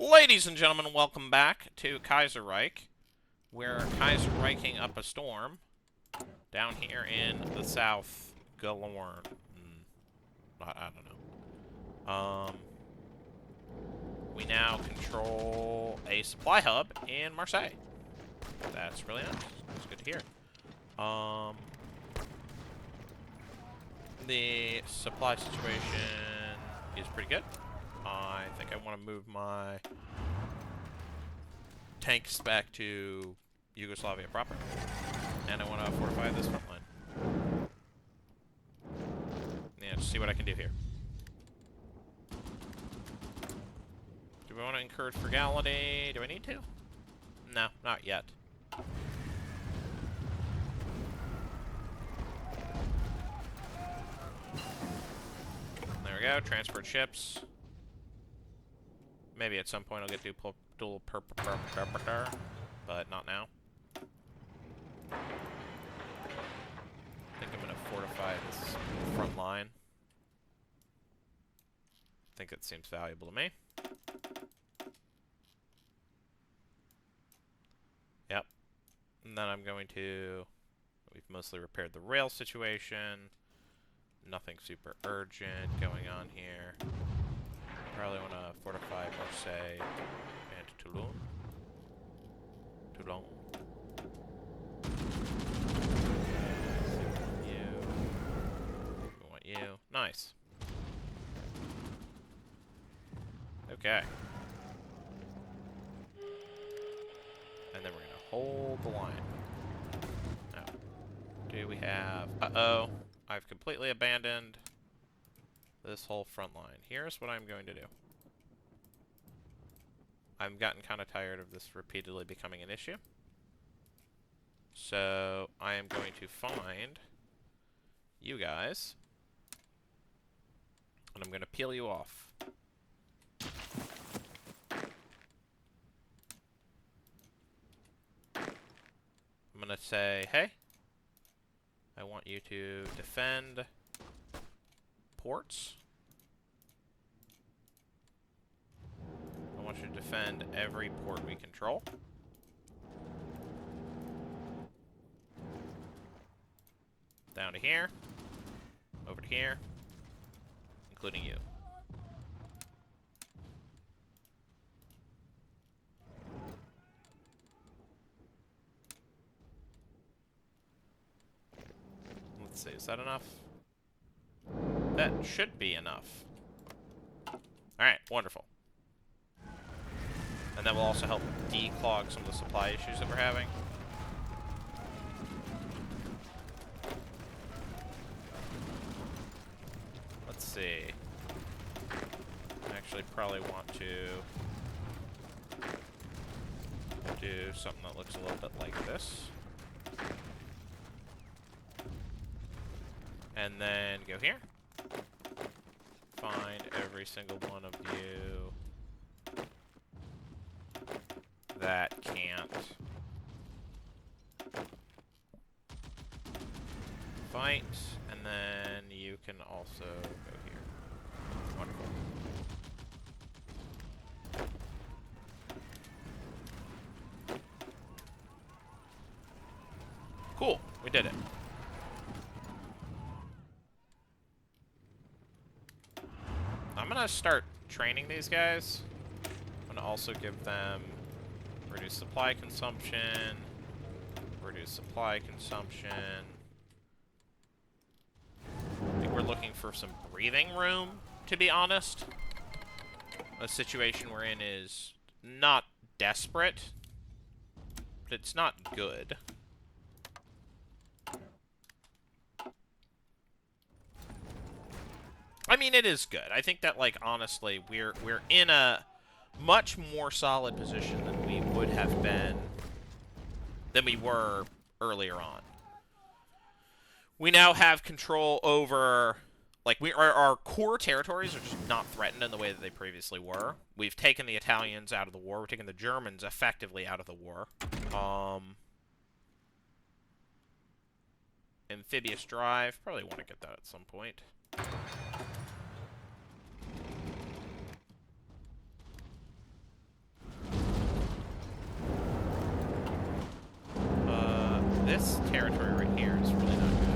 Ladies and gentlemen, welcome back to Kaiserreich. We're Kaiserreiching up a storm down here in the south galore. I don't know. We now control a supply hub in Marseille. That's really nice. That's good to hear. The supply situation is pretty good. I think I want to move my tanks back to Yugoslavia proper. And I want to fortify this front line. Yeah, just see what I can do here. Do we want to encourage frugality? Do I need to? No, not yet. There we go, transport ships. Maybe at some point I'll get dual purpose, but not now. I think I'm going to fortify this front line. I think it seems valuable to me. Yep. And then I'm going to... We've mostly repaired the rail situation. Nothing super urgent going on here. Probably want to fortify Marseille and Toulon. We want you. Nice. Okay. And then we're going to hold the line. Now, do we have... Uh-oh. I've completely abandoned this whole front line. Here's what I'm going to do. I've gotten kind of tired of this repeatedly becoming an issue. So I am going to find you guys, and I'm going to peel you off. I'm going to say, hey, I want you to defend ports. I want you to defend every port we control. Down to here. Over to here. Including you. Let's see, is that enough? That should be enough. Alright, wonderful. And that will also help declog some of the supply issues that we're having. Let's see. I actually probably want to do something that looks a little bit like this. And then go here. Find every single one of you that can't fight, and then you can also go here. Wonderful. Cool, we did it. I'm gonna start training these guys. I'm gonna also give them reduce supply consumption. I think we're looking for some breathing room, to be honest. The situation we're in is not desperate, but it's not good. I mean, it is good. I think that, like, honestly, we're in a much more solid position than we would have been, than we were earlier on. We now have control over, like, our core territories are just not threatened in the way that they previously were. We've taken the Italians out of the war. We've taken the Germans effectively out of the war. Amphibious drive. Probably want to get that at some point. this territory right here is really not good.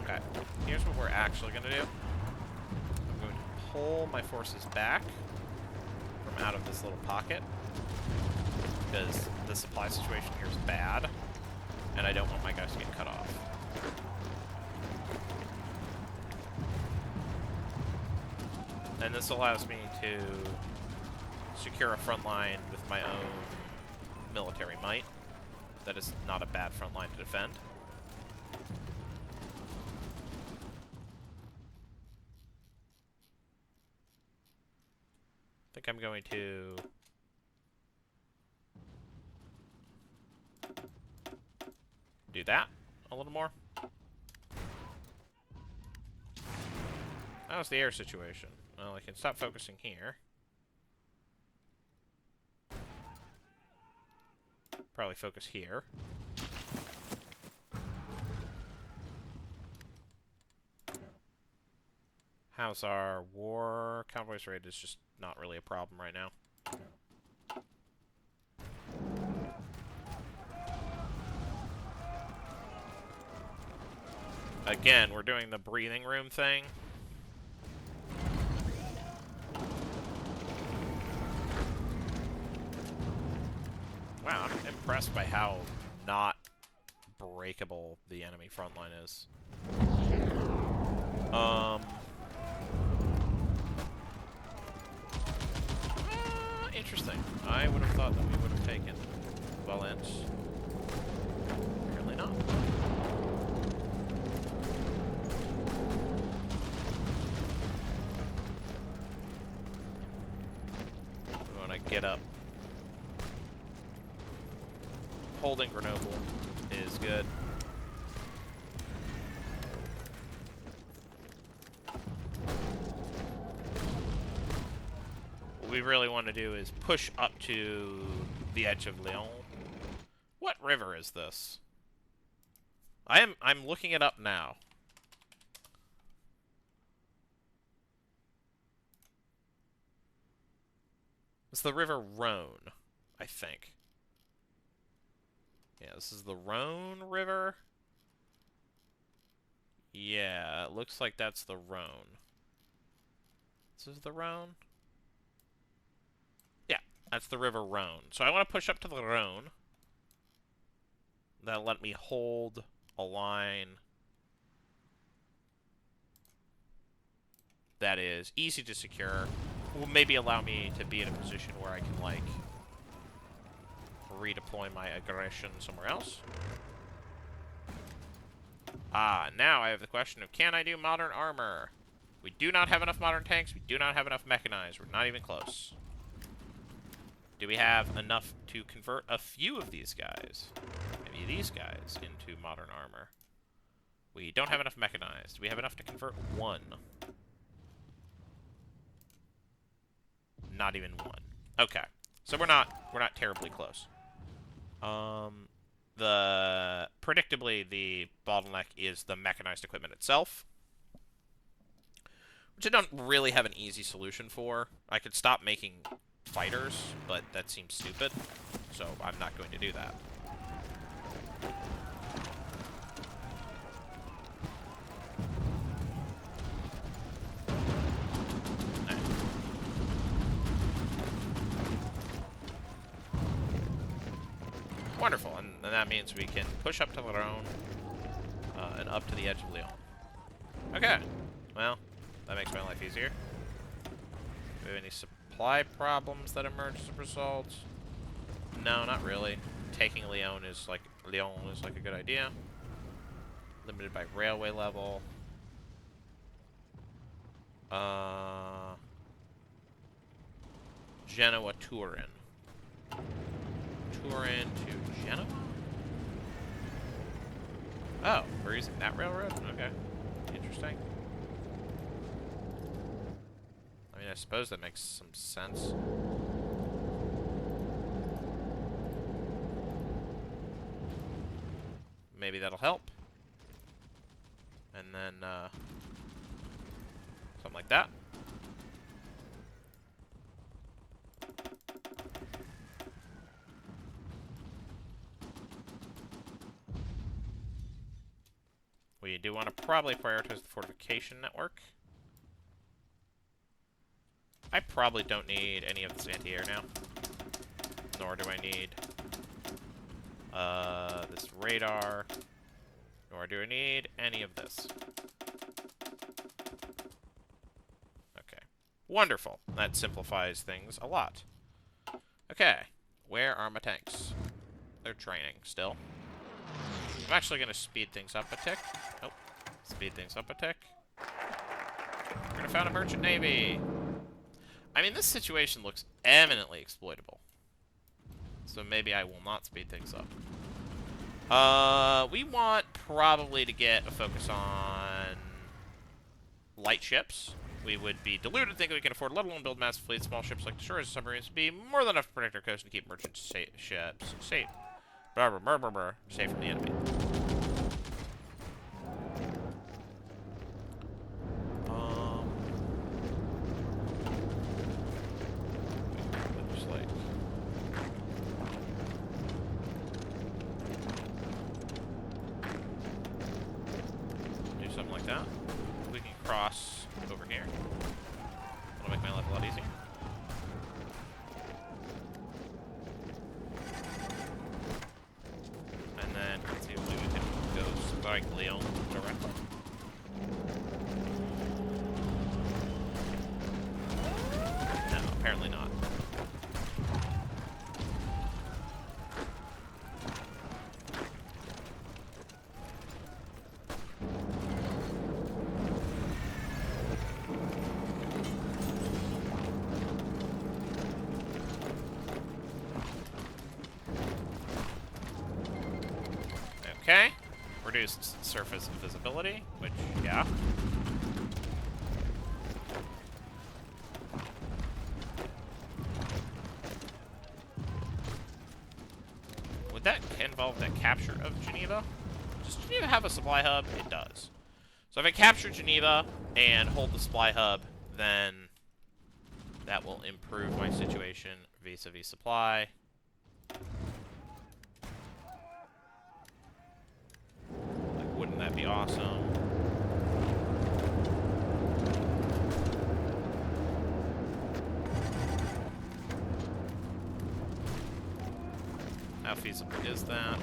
Okay, here's what we're actually going to do. I'm going to pull my forces back from out of this little pocket, because the supply situation here is bad, and I don't want my guys to get cut off. And this allows me to secure a front line with my own military might. That is not a bad front line to defend. I think I'm going to do that a little more. How's the air situation? Well, I can stop focusing here. Probably focus here. How's our war? Convoys rate is just not really a problem right now. Again, we're doing the breathing room thing. Wow, I'm impressed by how not breakable the enemy front line is. Interesting. I would have thought that we would have taken Valence. Apparently not. We want to get up. Holding Grenoble is good. What we really want to do is push up to the edge of Lyon. What river is this? I'm looking it up now. It's the river Rhone, I think. Yeah, this is the Rhone River. Yeah, it looks like that's the Rhone. This is the Rhone? Yeah, that's the river Rhone. So I want to push up to the Rhone. That'll let me hold a line that is easy to secure. Will maybe allow me to be in a position where I can, like, redeploy my aggression somewhere else. Ah, now I have the question of, can I do modern armor? We do not have enough modern tanks. We do not have enough mechanized. We're not even close. Do we have enough to convert a few of these guys? Maybe these guys into modern armor. We don't have enough mechanized. We have enough to convert one. Not even one. Okay. So we're not terribly close. Predictably, the bottleneck is the mechanized equipment itself, which I don't really have an easy solution for. I could stop making fighters, but that seems stupid, so I'm not going to do that. Wonderful, and that means we can push up to the Rhone and up to the edge of Lyon. Okay, well, that makes my life easier. Do we have any supply problems that emerge as a result? No, not really. Taking Lyon is like a good idea. Limited by railway level. Genoa, Turin. Turin to Genoa? Oh, we're using that railroad? Okay. Interesting. I mean, I suppose that makes some sense. Maybe that'll help. And then, something like that. We do want to probably prioritize the fortification network. I probably don't need any of this anti-air now. Nor do I need this radar. Nor do I need any of this. Okay. Wonderful. That simplifies things a lot. Okay. Where are my tanks? They're training still. I'm actually going to speed things up a tick. Nope. Speed things up a tick. We're going to found a merchant navy. I mean, this situation looks eminently exploitable. So maybe I will not speed things up. We want probably to get a focus on light ships. We would be deluded thinking we can afford, let alone build massive fleets. Small ships like destroyers and submarines would be more than enough to protect our coast and keep merchant ships safe. Safe from the enemy. Just like do something like that. We can cross over here. That'll make my life a lot easier. And then let's see if we can go strike Leon directly. No, apparently not. Okay. Reduced surface visibility, which, yeah. Would that involve the capture of Geneva? Does Geneva have a supply hub? It does. So if I capture Geneva and hold the supply hub, then that will improve my situation vis-a-vis supply. Like, wouldn't that be awesome? How feasible is that?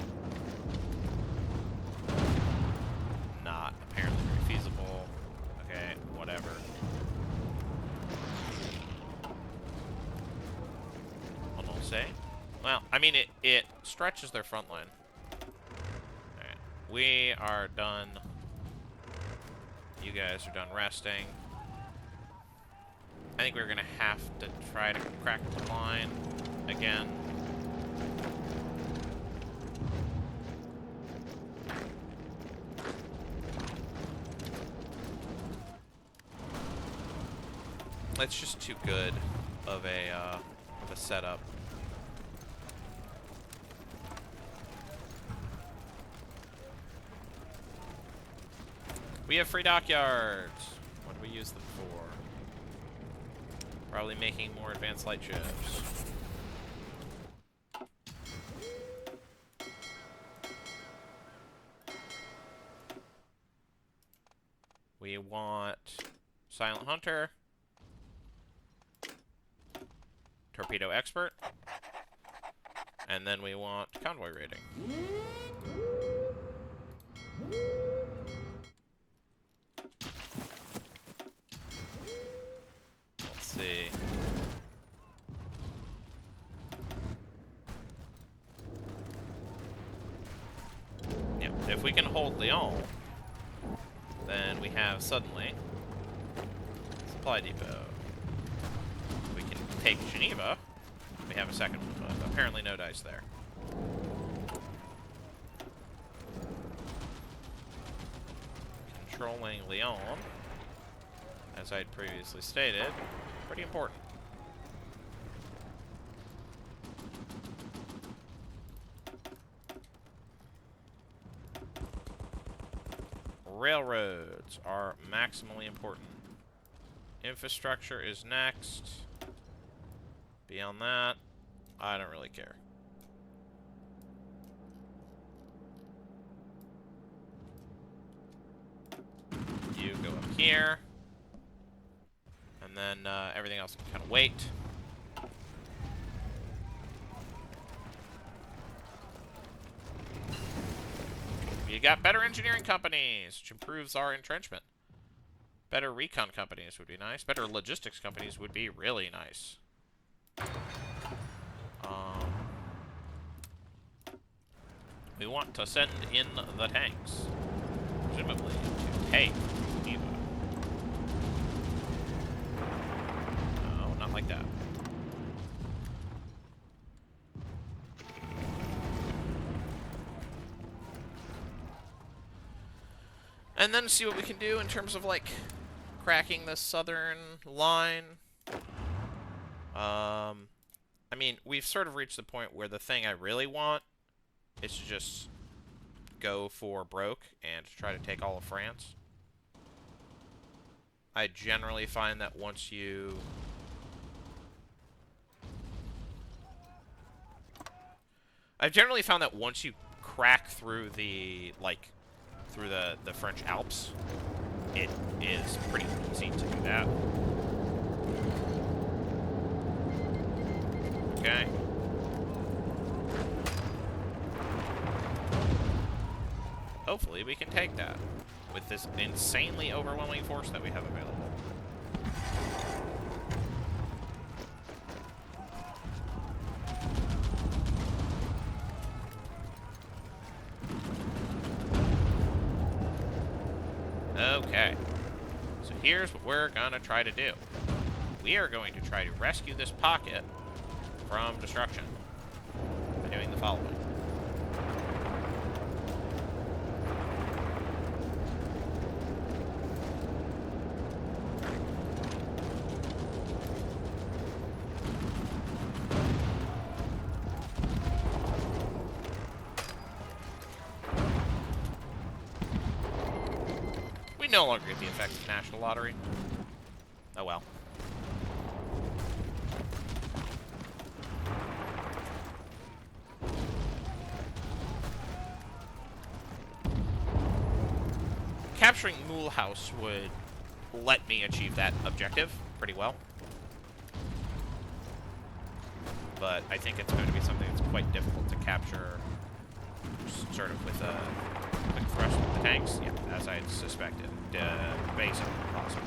Not apparently very feasible. Okay, whatever. I'll say. Well, I mean, it stretches their front line. Alright, we are done. You guys are done resting. I think we're gonna have to try to crack the line again. It's just too good of a setup. We have free dockyards. What do we use them for? Probably making more advanced light ships. We want Silent Hunter. Torpedo Expert. And then we want Convoy Rating. Let's see. Yeah, if we can hold Lyon, then we have suddenly supply depot. We can take Geneva. We have a second one, but apparently no dice there. Controlling Lyon, as I'd previously stated, pretty important. Railroads are maximally important. Infrastructure is next. Beyond that, I don't really care. here. And then everything else can kind of wait. We got better engineering companies, which improves our entrenchment. Better recon companies would be nice. Better logistics companies would be really nice. We want to send in the tanks, presumably to take Geneva. No, not like that. And then see what we can do in terms of, like, cracking the southern line. I mean, we've sort of reached the point where the thing I really want is to just go for broke and try to take all of France. I generally find that once you... I've generally found that once you crack through the, like, through the French Alps, it is pretty easy to do that. Okay. Hopefully we can take that with this insanely overwhelming force that we have available. Okay. So here's what we're gonna try to do. We are going to try to rescue this pocket from destruction by doing the following. We no longer get the effect of National Lottery. Oh well. Capturing Mulhouse would let me achieve that objective pretty well. But I think it's going to be something that's quite difficult to capture sort of with a quick thrust with the tanks. Yeah, as I suspected. Basically impossible.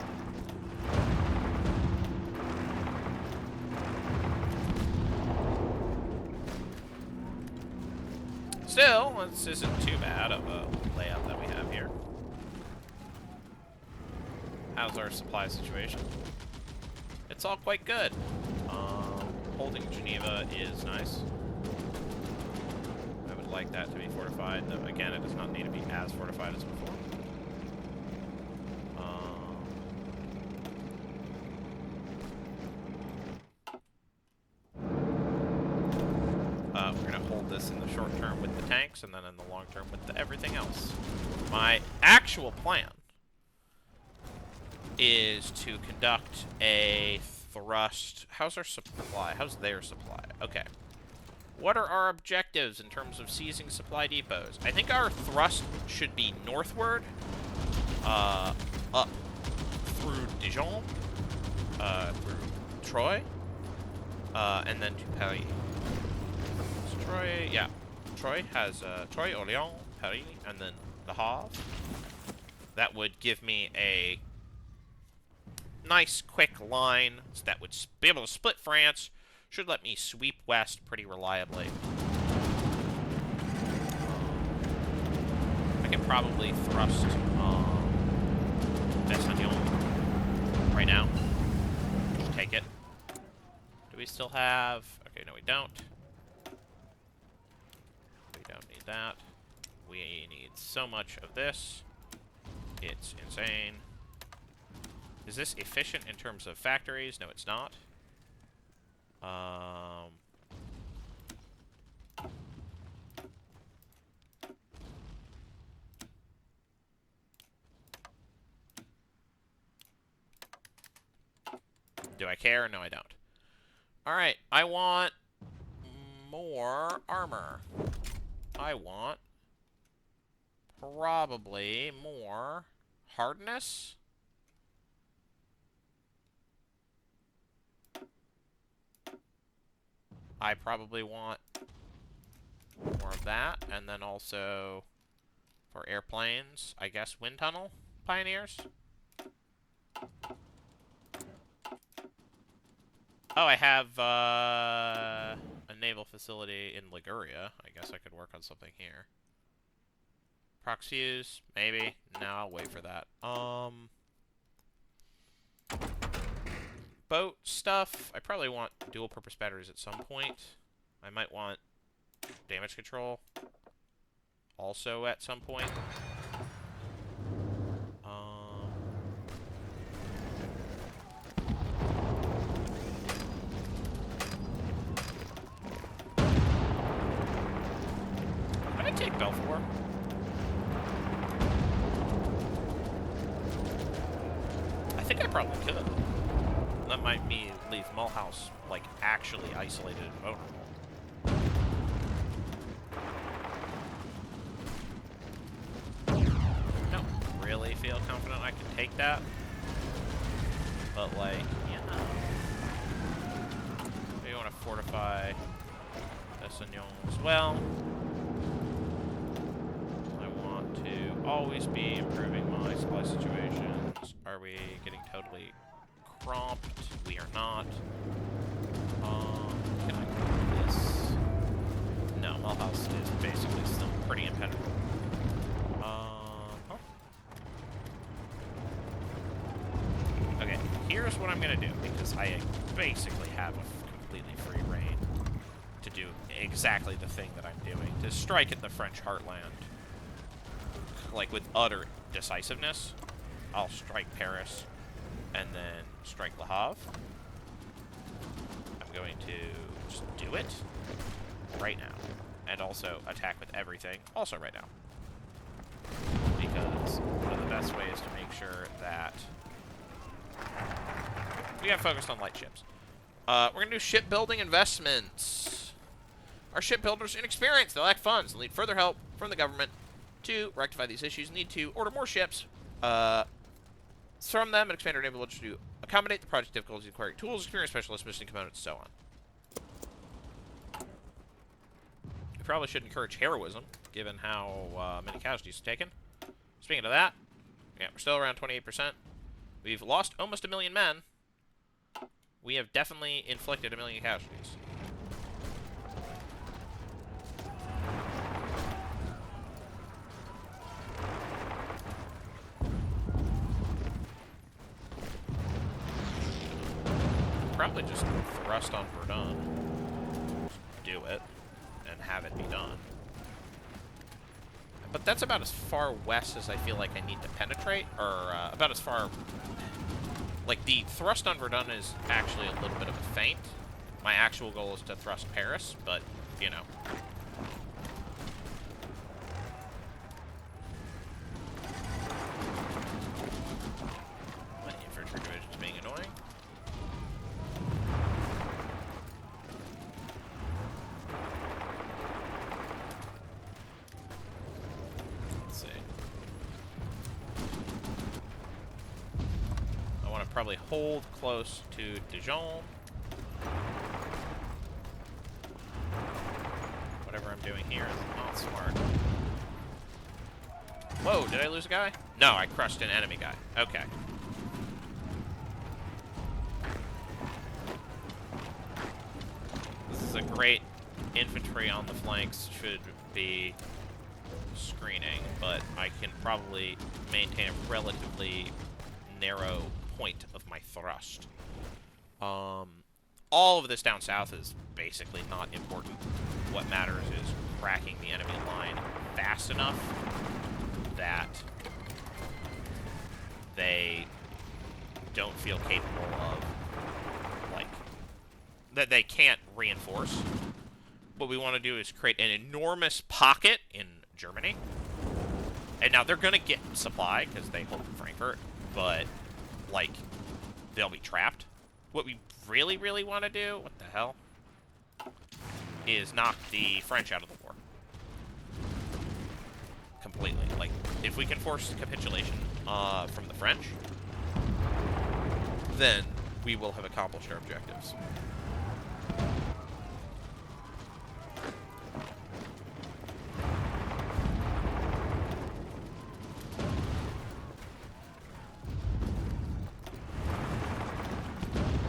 Still, this isn't too bad of a layout that we have here. How's our supply situation? It's all quite good. Holding Geneva is nice. I would like that to be fortified, though again, it does not need to be as fortified as before. We're going to hold this in the short term with the tanks, and then in the long term with the everything else. My actual plan is to conduct a thrust. How's our supply? How's their supply? Okay. What are our objectives in terms of seizing supply depots? I think our thrust should be northward, up through Dijon, through Troyes, and then to Paris. So Troyes, yeah. Troyes has, Troyes, Orléans, Paris, and then Le Havre. That would give me a nice, quick line that would be able to split France. Should let me sweep west pretty reliably. I can probably thrust Desagnon right now. Just take it. Do we still have... Okay, no we don't. We don't need that. We need so much of this. It's insane. Is this efficient in terms of factories? No, it's not. Do I care? No, I don't. Alright, I want more armor. I want probably more hardness. I probably want more of that. And then also, for airplanes, I guess wind tunnel pioneers. Oh, I have a naval facility in Liguria. I guess I could work on something here. Prox fuse, maybe. No, I'll wait for that. Boat stuff. I probably want dual-purpose batteries at some point. I might want damage control also at some point. Can I take Belfort? I think I probably could. That might mean leave Mulhouse, like, actually isolated and vulnerable. Don't really feel confident I can take that. But, like, you know. Maybe I want to fortify Dessignon as well. I want to always be improving my supply situations. Are we getting totally cramped? We are not. Can I do this? No, Mulhouse is basically still pretty impenetrable. Okay, here's what I'm gonna do, because I basically have a completely free reign to do exactly the thing that I'm doing, to strike at the French heartland, like, with utter decisiveness. I'll strike Paris, and then strike Le Havre. I'm going to just do it right now. And also attack with everything, also right now. Because one of the best ways to make sure that we got focused on light ships. We're going to do shipbuilding investments. Our shipbuilders are inexperienced. They lack funds. They'll need further help from the government to rectify these issues. Need to order more ships from them and expand our naval industry to accommodate the project difficulties, acquiring tools, experienced specialists, missing components, so on. We probably should encourage heroism, given how many casualties are taken. Speaking of that, yeah, we're still around 28%. We've lost almost 1 million men. We have definitely inflicted 1 million casualties. Probably just thrust on Verdun. Just do it and have it be done. But that's about as far west as I feel like I need to penetrate, or about as far... Like, the thrust on Verdun is actually a little bit of a feint. My actual goal is to thrust Paris, but, you know. My infantry division's being annoying. Let's see. I want to probably hold close to Dijon. Whatever I'm doing here is not smart. Whoa, did I lose a guy? No, I crushed an enemy guy. Okay. This is a great infantry on the flanks should be screening, but I can probably maintain a relatively narrow point of my thrust. All of this down south is basically not important. What matters is cracking the enemy line fast enough that they don't feel capable of, like, that they can't reinforce. What we want to do is create an enormous pocket in Germany. And now they're going to get supply because they hold Frankfurt, but, like, they'll be trapped. What we really, really want to do, what the hell, is knock the French out of the war. Completely. Like, if we can force capitulation from the French, then we will have accomplished our objectives.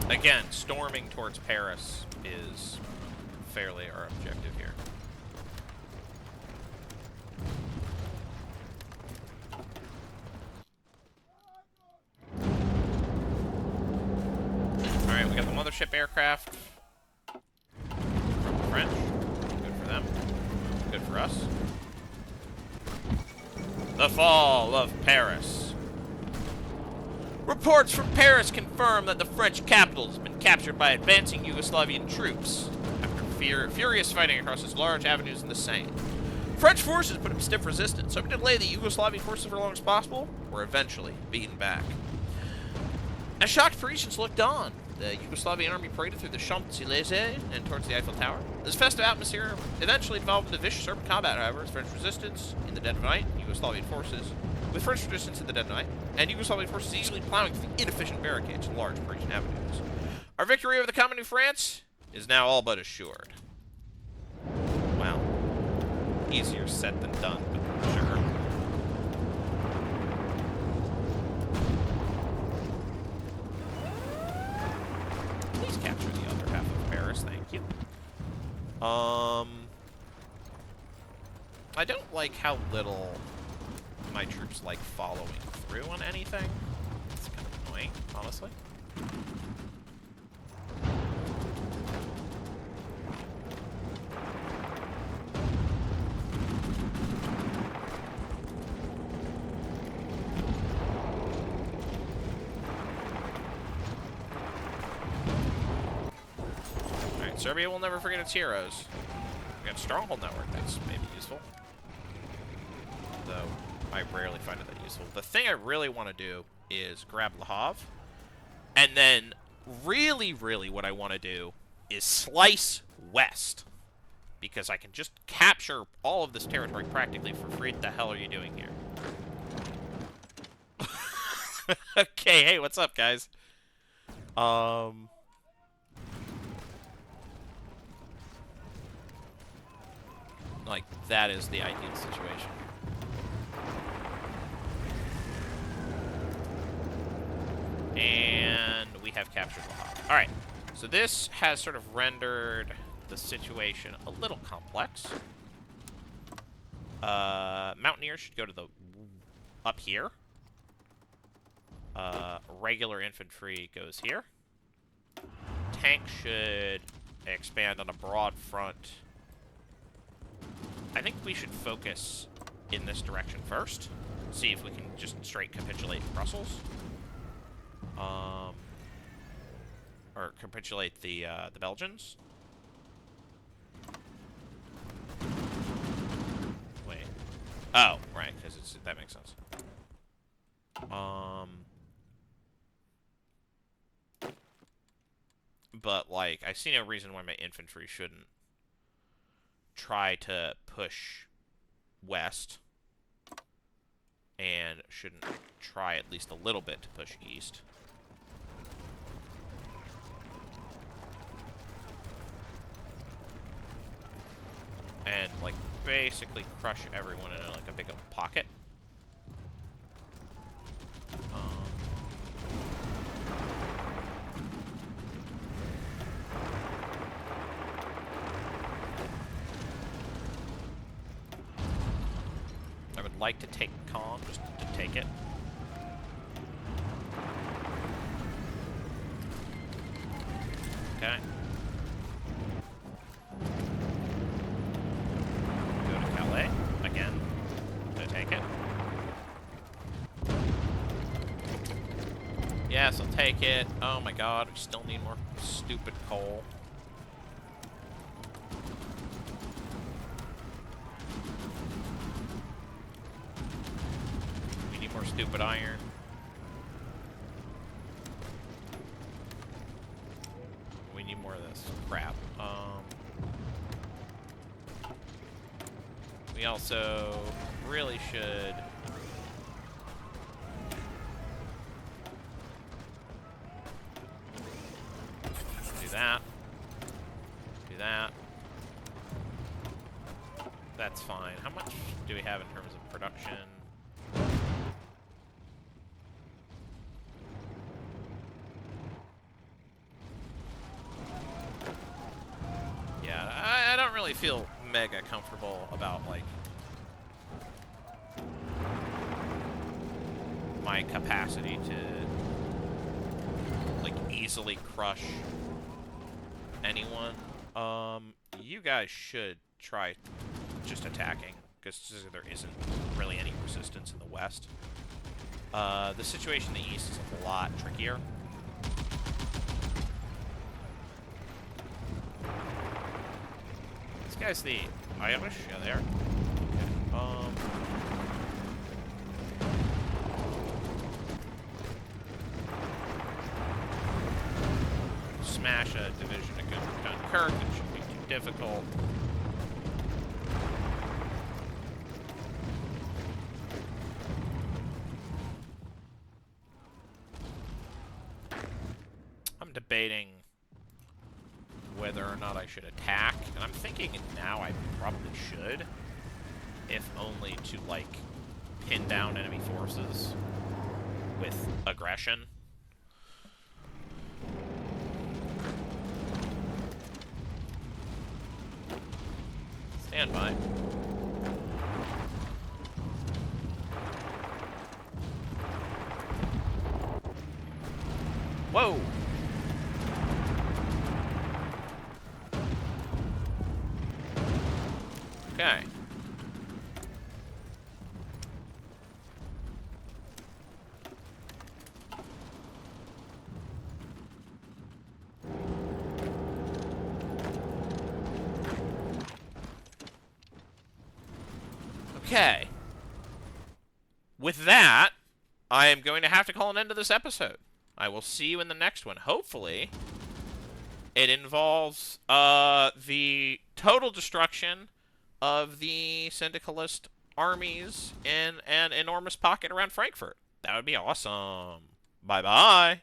Again, storming towards Paris is fairly our objective here. Alright, we got the mothership aircraft from the French. Good for them. Good for us. The fall of Paris. Reports from Paris confirm that the French capital has been captured by advancing Yugoslavian troops after furious fighting across its large avenues in the Seine. French forces put up stiff resistance, hoping to delay the Yugoslavian forces for as long as possible, were eventually beaten back. As shocked Parisians looked on, the Yugoslavian army paraded through the Champs-Élysées and towards the Eiffel Tower. This festive atmosphere eventually developed into vicious urban combat, however, as French resistance in the dead of night, Yugoslavian forces, with French resistance in the dead of night, and Yugoslavian forces easily plowing through the inefficient barricades in large Parisian avenues. Our victory over the common New France is now all but assured. Well, easier said than done, but sure. Please capture the other half of Paris, thank you. I don't like how little my troops like following through on anything. It's kind of annoying, honestly. Alright, Serbia will never forget its heroes. We got a stronghold network that's maybe useful. Though I rarely find it that useful. The thing I really want to do is grab Le Havre, and then really what I want to do is slice west, because I can just capture all of this territory practically for free. What the hell are you doing here? Okay, hey, what's up, guys? Like, that is the ideal situation. And we have captured Le Havre. Alright, so this has sort of rendered the situation a little complex. Mountaineers should go to the... up here. Regular infantry goes here. Tank should expand on a broad front. I think we should focus in this direction first. See if we can just straight capitulate Brussels. Or capitulate the Belgians. Wait. Oh, right, because that makes sense. But, like, I see no reason why my infantry shouldn't try to push west. And shouldn't try at least a little bit to push east. And, like, basically crush everyone in, like, a big old pocket. I would like to take Caen, just to take it. Okay. Go to Calais again to take it. Yes, I'll take it. Oh my god, we still need more stupid coal. We need more stupid iron. We need more of this crap. We also really should do that. Do that. That's fine. How much do we have in terms of production? really feel mega comfortable about, like, my capacity to, like, easily crush anyone. You guys should try just attacking, because there isn't really any resistance in the west. The situation in the east is a lot trickier. This guy's the Irish? Yeah, there. Okay. Smash a division of Dunkirk. It shouldn't be too difficult. I'm debating whether or not I should attack, and I'm thinking now I probably should, if only to, like, pin down enemy forces with aggression. Stand by. Whoa! Okay. Okay. With that, I am going to have to call an end to this episode. I will see you in the next one. Hopefully, it involves the total destruction of the syndicalist armies in an enormous pocket around Frankfurt. That would be awesome. Bye-bye.